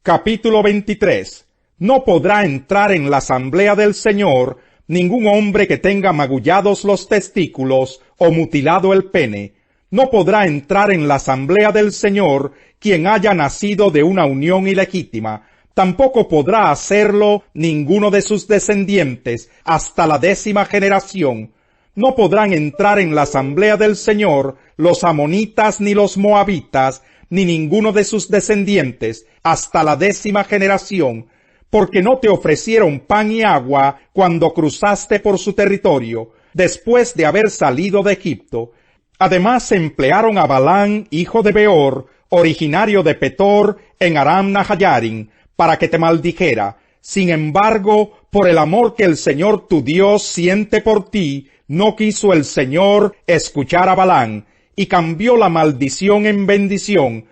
Capítulo 23. No podrá entrar en la asamblea del Señor ningún hombre que tenga magullados los testículos o mutilado el pene. No podrá entrar en la asamblea del Señor quien haya nacido de una unión ilegítima. Tampoco podrá hacerlo ninguno de sus descendientes hasta la 10ª generación. No podrán entrar en la asamblea del Señor los amonitas ni los moabitas, ni ninguno de sus descendientes hasta la 10ª generación, porque no te ofrecieron pan y agua cuando cruzaste por su territorio, después de haber salido de Egipto. Además emplearon a Balán, hijo de Beor, originario de Petor, en Aram Nahayarim, para que te maldijera. Sin embargo, por el amor que el Señor tu Dios siente por ti, no quiso el Señor escuchar a Balán, y cambió la maldición en bendición.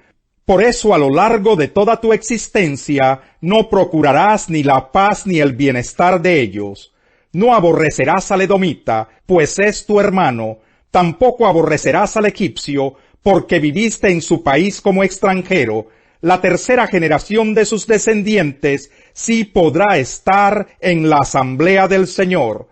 Por eso a lo largo de toda tu existencia no procurarás ni la paz ni el bienestar de ellos. No aborrecerás al edomita, pues es tu hermano. Tampoco aborrecerás al egipcio, porque viviste en su país como extranjero. La 3ª generación de sus descendientes sí podrá estar en la asamblea del Señor.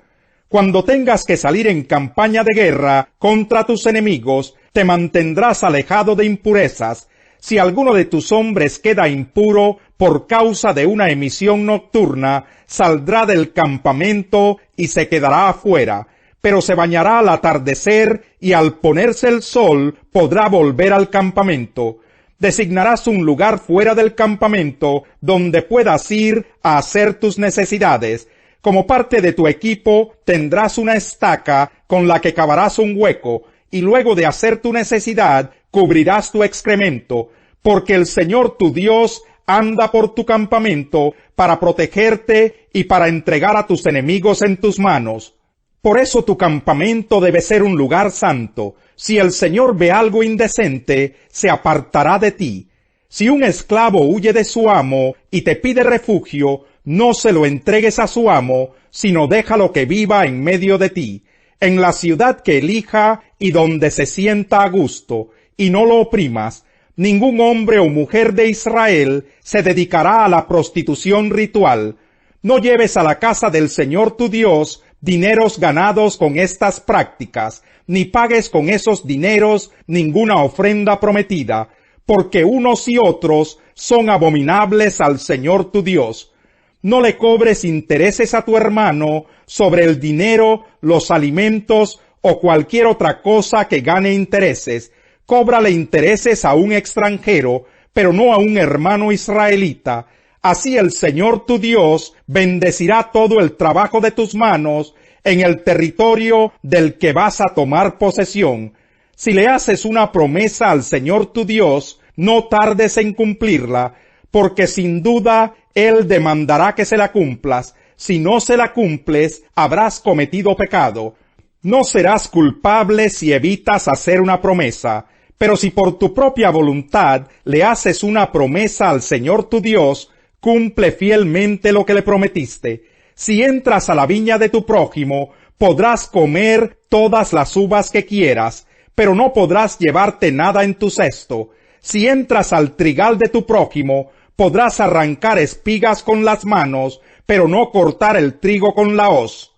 Cuando tengas que salir en campaña de guerra contra tus enemigos, te mantendrás alejado de impurezas. Si alguno de tus hombres queda impuro por causa de una emisión nocturna, saldrá del campamento y se quedará afuera, pero se bañará al atardecer y al ponerse el sol podrá volver al campamento. Designarás un lugar fuera del campamento donde puedas ir a hacer tus necesidades. Como parte de tu equipo tendrás una estaca con la que cavarás un hueco, y luego de hacer tu necesidad cubrirás tu excremento, porque el Señor tu Dios anda por tu campamento para protegerte y para entregar a tus enemigos en tus manos. Por eso tu campamento debe ser un lugar santo. Si el Señor ve algo indecente, se apartará de ti. Si un esclavo huye de su amo y te pide refugio, no se lo entregues a su amo, sino déjalo que viva en medio de ti, en la ciudad que elija y donde se sienta a gusto, y no lo oprimas. Ningún hombre o mujer de Israel se dedicará a la prostitución ritual. No lleves a la casa del Señor tu Dios dineros ganados con estas prácticas, ni pagues con esos dineros ninguna ofrenda prometida, porque unos y otros son abominables al Señor tu Dios. No le cobres intereses a tu hermano sobre el dinero, los alimentos o cualquier otra cosa que gane intereses. Cóbrale intereses a un extranjero, pero no a un hermano israelita. Así el Señor tu Dios bendecirá todo el trabajo de tus manos en el territorio del que vas a tomar posesión. Si le haces una promesa al Señor tu Dios, no tardes en cumplirla, porque sin duda Él demandará que se la cumplas. Si no se la cumples, habrás cometido pecado. No serás culpable si evitas hacer una promesa, pero si por tu propia voluntad le haces una promesa al Señor tu Dios, cumple fielmente lo que le prometiste. Si entras a la viña de tu prójimo, podrás comer todas las uvas que quieras, pero no podrás llevarte nada en tu cesto. Si entras al trigal de tu prójimo, podrás arrancar espigas con las manos, pero no cortar el trigo con la hoz.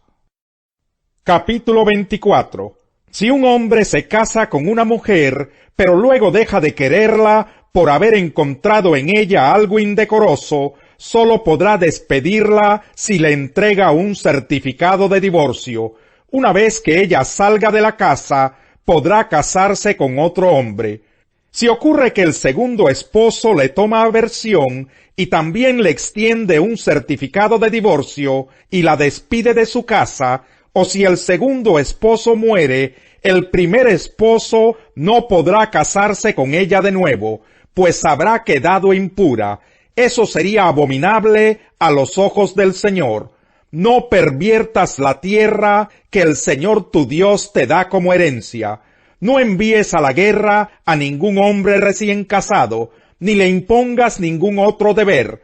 Capítulo 24. Si un hombre se casa con una mujer, pero luego deja de quererla por haber encontrado en ella algo indecoroso, sólo podrá despedirla si le entrega un certificado de divorcio. Una vez que ella salga de la casa, podrá casarse con otro hombre. Si ocurre que el segundo esposo le toma aversión y también le extiende un certificado de divorcio y la despide de su casa, o si el segundo esposo muere, el primer esposo no podrá casarse con ella de nuevo, pues habrá quedado impura. Eso sería abominable a los ojos del Señor. No perviertas la tierra que el Señor tu Dios te da como herencia. No envíes a la guerra a ningún hombre recién casado, ni le impongas ningún otro deber.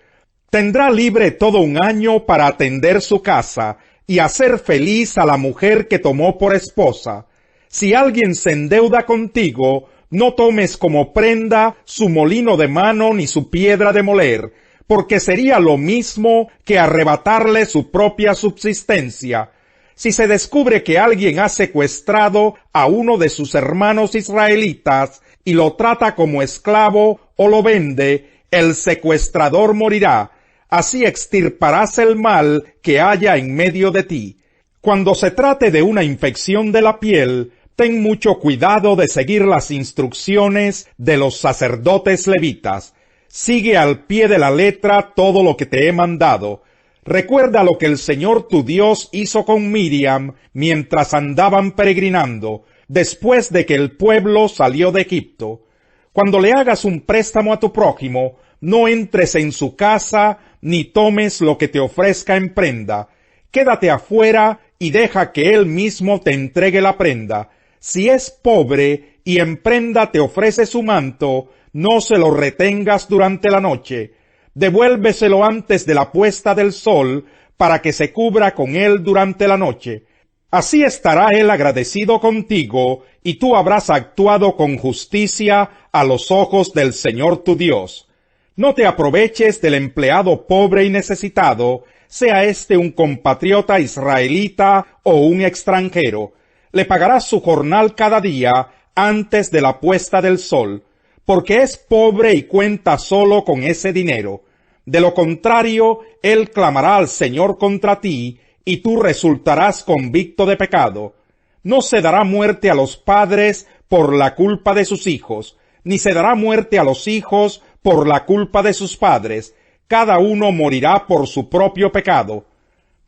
Tendrá libre todo un año para atender su casa y hacer feliz a la mujer que tomó por esposa. Si alguien se endeuda contigo, no tomes como prenda su molino de mano ni su piedra de moler, porque sería lo mismo que arrebatarle su propia subsistencia. Si se descubre que alguien ha secuestrado a uno de sus hermanos israelitas y lo trata como esclavo o lo vende, el secuestrador morirá. Así extirparás el mal que haya en medio de ti. Cuando se trate de una infección de la piel, ten mucho cuidado de seguir las instrucciones de los sacerdotes levitas. Sigue al pie de la letra todo lo que te he mandado. Recuerda lo que el Señor tu Dios hizo con Miriam mientras andaban peregrinando, después de que el pueblo salió de Egipto. Cuando le hagas un préstamo a tu prójimo, no entres en su casa ni tomes lo que te ofrezca en prenda. Quédate afuera y deja que él mismo te entregue la prenda. Si es pobre y en prenda te ofrece su manto, no se lo retengas durante la noche. Devuélveselo antes de la puesta del sol, para que se cubra con él durante la noche. Así estará él agradecido contigo, y tú habrás actuado con justicia a los ojos del Señor tu Dios. No te aproveches del empleado pobre y necesitado, sea éste un compatriota israelita o un extranjero. Le pagarás su jornal cada día antes de la puesta del sol, porque es pobre y cuenta solo con ese dinero. De lo contrario, él clamará al Señor contra ti, y tú resultarás convicto de pecado. No se dará muerte a los padres por la culpa de sus hijos, ni se dará muerte a los hijos por la culpa de sus padres. Cada uno morirá por su propio pecado.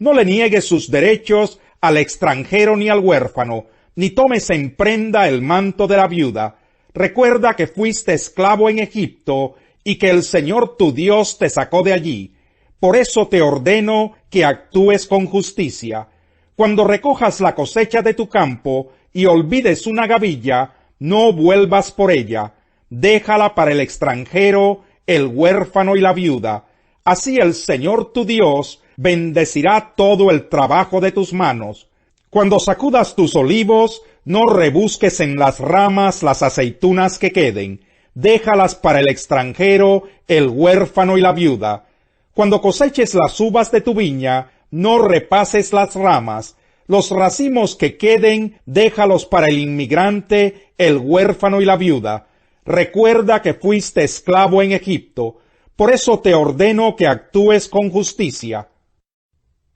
No le niegues sus derechos al extranjero ni al huérfano, ni tomes en prenda el manto de la viuda. Recuerda que fuiste esclavo en Egipto, y que el Señor tu Dios te sacó de allí. Por eso te ordeno que actúes con justicia. Cuando recojas la cosecha de tu campo y olvides una gavilla, no vuelvas por ella. Déjala para el extranjero, el huérfano y la viuda. Así el Señor tu Dios bendecirá todo el trabajo de tus manos. Cuando sacudas tus olivos, no rebusques en las ramas las aceitunas que queden. Déjalas para el extranjero, el huérfano y la viuda. Cuando coseches las uvas de tu viña, no repases las ramas. Los racimos que queden, déjalos para el inmigrante, el huérfano y la viuda. Recuerda que fuiste esclavo en Egipto. Por eso te ordeno que actúes con justicia.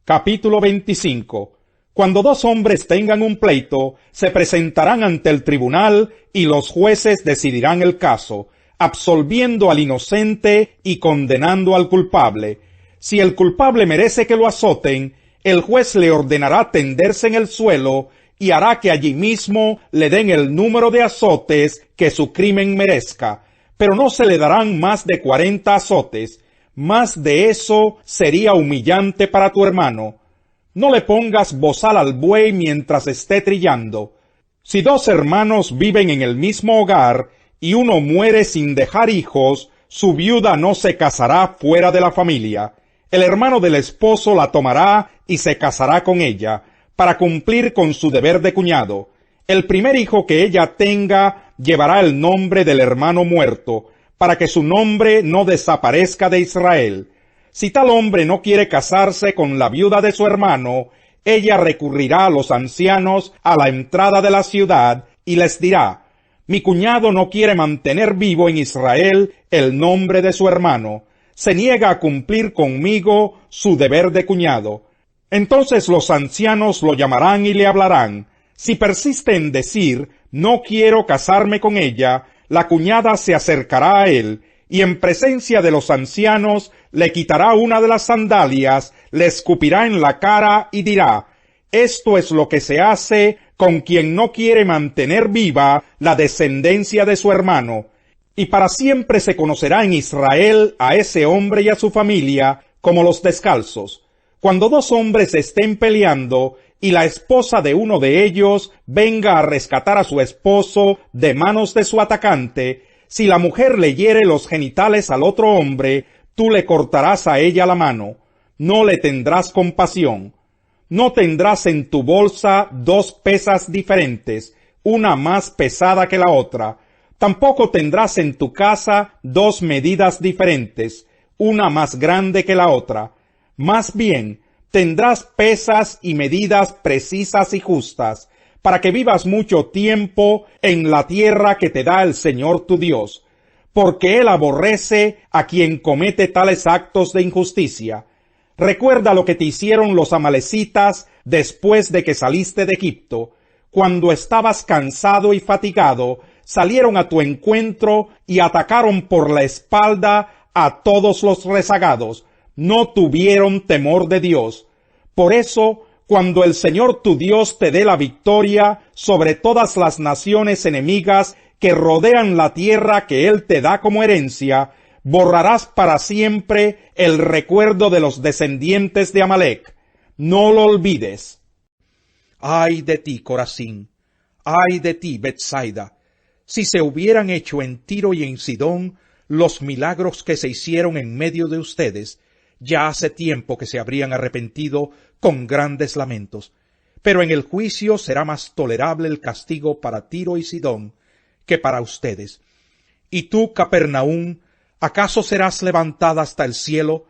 Capítulo 25. Cuando dos hombres tengan un pleito, se presentarán ante el tribunal y los jueces decidirán el caso, absolviendo al inocente y condenando al culpable. Si el culpable merece que lo azoten, el juez le ordenará tenderse en el suelo y hará que allí mismo le den el número de azotes que su crimen merezca, pero no se le darán más de 40 azotes. Más de eso sería humillante para tu hermano. No le pongas bozal al buey mientras esté trillando. Si dos hermanos viven en el mismo hogar y uno muere sin dejar hijos, su viuda no se casará fuera de la familia. El hermano del esposo la tomará y se casará con ella, para cumplir con su deber de cuñado. El primer hijo que ella tenga llevará el nombre del hermano muerto, para que su nombre no desaparezca de Israel. Si tal hombre no quiere casarse con la viuda de su hermano, ella recurrirá a los ancianos a la entrada de la ciudad y les dirá: mi cuñado no quiere mantener vivo en Israel el nombre de su hermano, se niega a cumplir conmigo su deber de cuñado. Entonces los ancianos lo llamarán y le hablarán. Si persiste en decir: no quiero casarme con ella, la cuñada se acercará a él, y en presencia de los ancianos le quitará una de las sandalias, le escupirá en la cara y dirá: esto es lo que se hace con quien no quiere mantener viva la descendencia de su hermano. Y para siempre se conocerá en Israel a ese hombre y a su familia como los descalzos. Cuando dos hombres estén peleando y la esposa de uno de ellos venga a rescatar a su esposo de manos de su atacante, si la mujer le hiere los genitales al otro hombre, tú le cortarás a ella la mano. No le tendrás compasión. No tendrás en tu bolsa dos pesas diferentes, una más pesada que la otra. Tampoco tendrás en tu casa dos medidas diferentes, una más grande que la otra. Más bien, tendrás pesas y medidas precisas y justas, para que vivas mucho tiempo en la tierra que te da el Señor tu Dios, porque Él aborrece a quien comete tales actos de injusticia. Recuerda lo que te hicieron los amalecitas después de que saliste de Egipto. Cuando estabas cansado y fatigado, salieron a tu encuentro y atacaron por la espalda a todos los rezagados. No tuvieron temor de Dios. Por eso, cuando el Señor tu Dios te dé la victoria sobre todas las naciones enemigas que rodean la tierra que Él te da como herencia, borrarás para siempre el recuerdo de los descendientes de Amalec. No lo olvides. Ay de ti, Corazín, ay de ti, Betsaida, si se hubieran hecho en Tiro y en Sidón los milagros que se hicieron en medio de ustedes, ya hace tiempo que se habrían arrepentido con grandes lamentos. Pero en el juicio será más tolerable el castigo para Tiro y Sidón que para ustedes. Y tú, Capernaum, ¿acaso serás levantada hasta el cielo?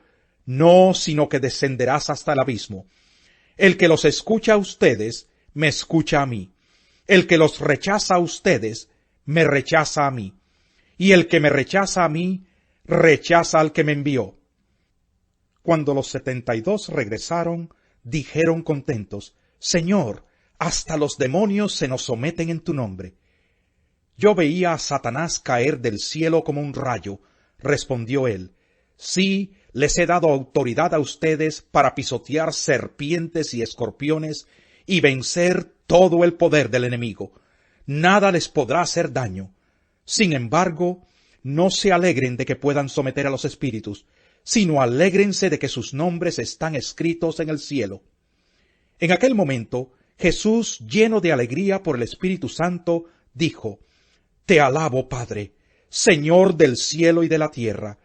No, sino que descenderás hasta el abismo. El que los escucha a ustedes, me escucha a mí. El que los rechaza a ustedes, me rechaza a mí. Y el que me rechaza a mí, rechaza al que me envió. Cuando los 72 regresaron, dijeron contentos, Señor, hasta los demonios se nos someten en tu nombre. Yo veía a Satanás caer del cielo como un rayo, respondió él. Sí, les he dado autoridad a ustedes para pisotear serpientes y escorpiones y vencer todo el poder del enemigo. Nada les podrá hacer daño. Sin embargo, no se alegren de que puedan someter a los espíritus, sino alégrense de que sus nombres están escritos en el cielo. En aquel momento, Jesús, lleno de alegría por el Espíritu Santo, dijo, Te alabo, Padre, Señor del cielo y de la tierra,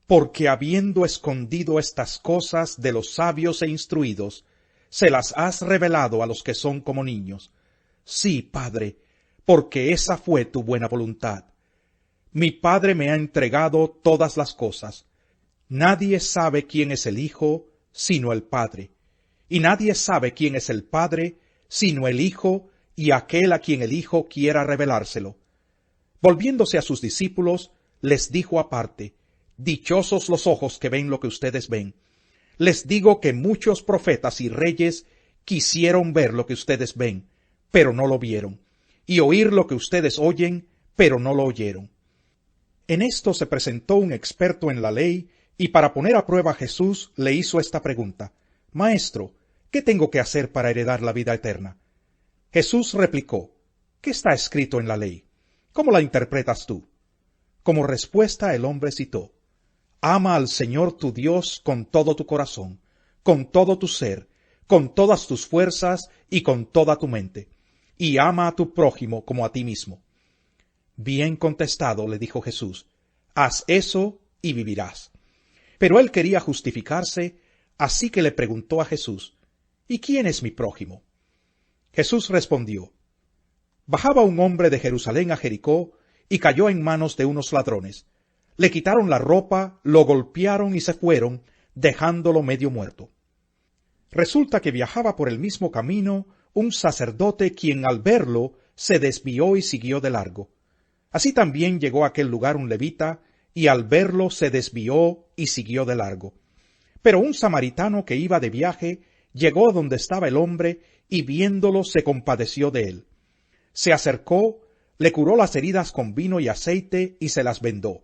porque habiendo escondido estas cosas de los sabios e instruidos, se las has revelado a los que son como niños. Sí, Padre, porque esa fue tu buena voluntad. Mi Padre me ha entregado todas las cosas. Nadie sabe quién es el Hijo, sino el Padre, y nadie sabe quién es el Padre, sino el Hijo, y aquel a quien el Hijo quiera revelárselo. Volviéndose a sus discípulos, les dijo aparte, Dichosos los ojos que ven lo que ustedes ven. Les digo que muchos profetas y reyes quisieron ver lo que ustedes ven, pero no lo vieron, y oír lo que ustedes oyen, pero no lo oyeron. En esto se presentó un experto en la ley, y para poner a prueba a Jesús le hizo esta pregunta, Maestro, ¿qué tengo que hacer para heredar la vida eterna? Jesús replicó, ¿qué está escrito en la ley? ¿Cómo la interpretas tú? Como respuesta el hombre citó, Ama al Señor tu Dios con todo tu corazón, con todo tu ser, con todas tus fuerzas y con toda tu mente, y ama a tu prójimo como a ti mismo. Bien contestado, le dijo Jesús, haz eso y vivirás. Pero él quería justificarse, así que le preguntó a Jesús, ¿y quién es mi prójimo? Jesús respondió, Bajaba un hombre de Jerusalén a Jericó y cayó en manos de unos ladrones. Le quitaron la ropa, lo golpearon y se fueron, dejándolo medio muerto. Resulta que viajaba por el mismo camino un sacerdote quien al verlo se desvió y siguió de largo. Así también llegó a aquel lugar un levita, y al verlo se desvió y siguió de largo. Pero un samaritano que iba de viaje llegó donde estaba el hombre, y viéndolo se compadeció de él. Se acercó, le curó las heridas con vino y aceite y se las vendó.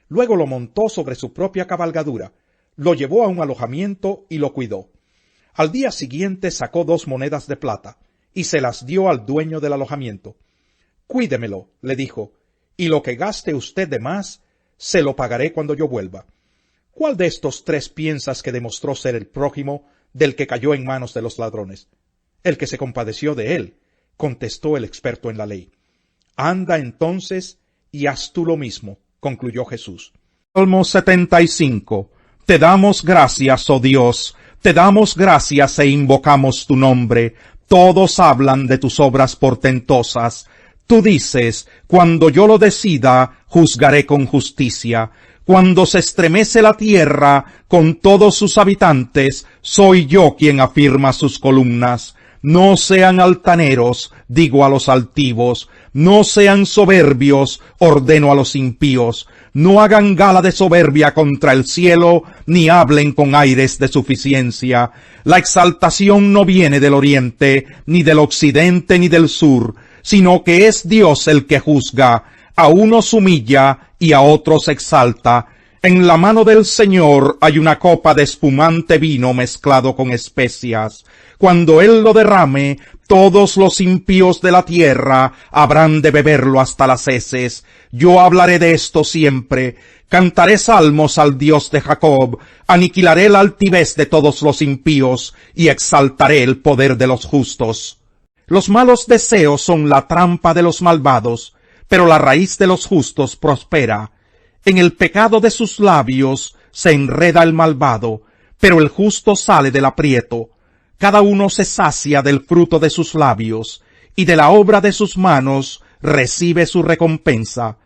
Luego lo montó sobre su propia cabalgadura, lo llevó a un alojamiento y lo cuidó. Al día siguiente sacó 2 monedas de plata y se las dio al dueño del alojamiento. Cuídemelo, le dijo, y lo que gaste usted de más, se lo pagaré cuando yo vuelva. ¿Cuál de estos 3 piensas que demostró ser el prójimo del que cayó en manos de los ladrones? El que se compadeció de él, contestó el experto en la ley. Anda entonces y haz tú lo mismo, concluyó Jesús. Salmo 75. Te damos gracias, oh Dios, te damos gracias e invocamos tu nombre. Todos hablan de tus obras portentosas. Tú dices, cuando yo lo decida, juzgaré con justicia. Cuando se estremece la tierra con todos sus habitantes, soy yo quien afirma sus columnas. No sean altaneros, digo a los altivos, no sean soberbios, ordeno a los impíos, no hagan gala de soberbia contra el cielo, ni hablen con aires de suficiencia. La exaltación no viene del oriente, ni del occidente, ni del sur, sino que es Dios el que juzga. A unos humilla y a otros exalta. En la mano del Señor hay una copa de espumante vino mezclado con especias. Cuando Él lo derrame, todos los impíos de la tierra habrán de beberlo hasta las heces. Yo hablaré de esto siempre. Cantaré salmos al Dios de Jacob. Aniquilaré la altivez de todos los impíos y exaltaré el poder de los justos. Los malos deseos son la trampa de los malvados, pero la raíz de los justos prospera. En el pecado de sus labios se enreda el malvado, pero el justo sale del aprieto. Cada uno se sacia del fruto de sus labios, y de la obra de sus manos recibe su recompensa.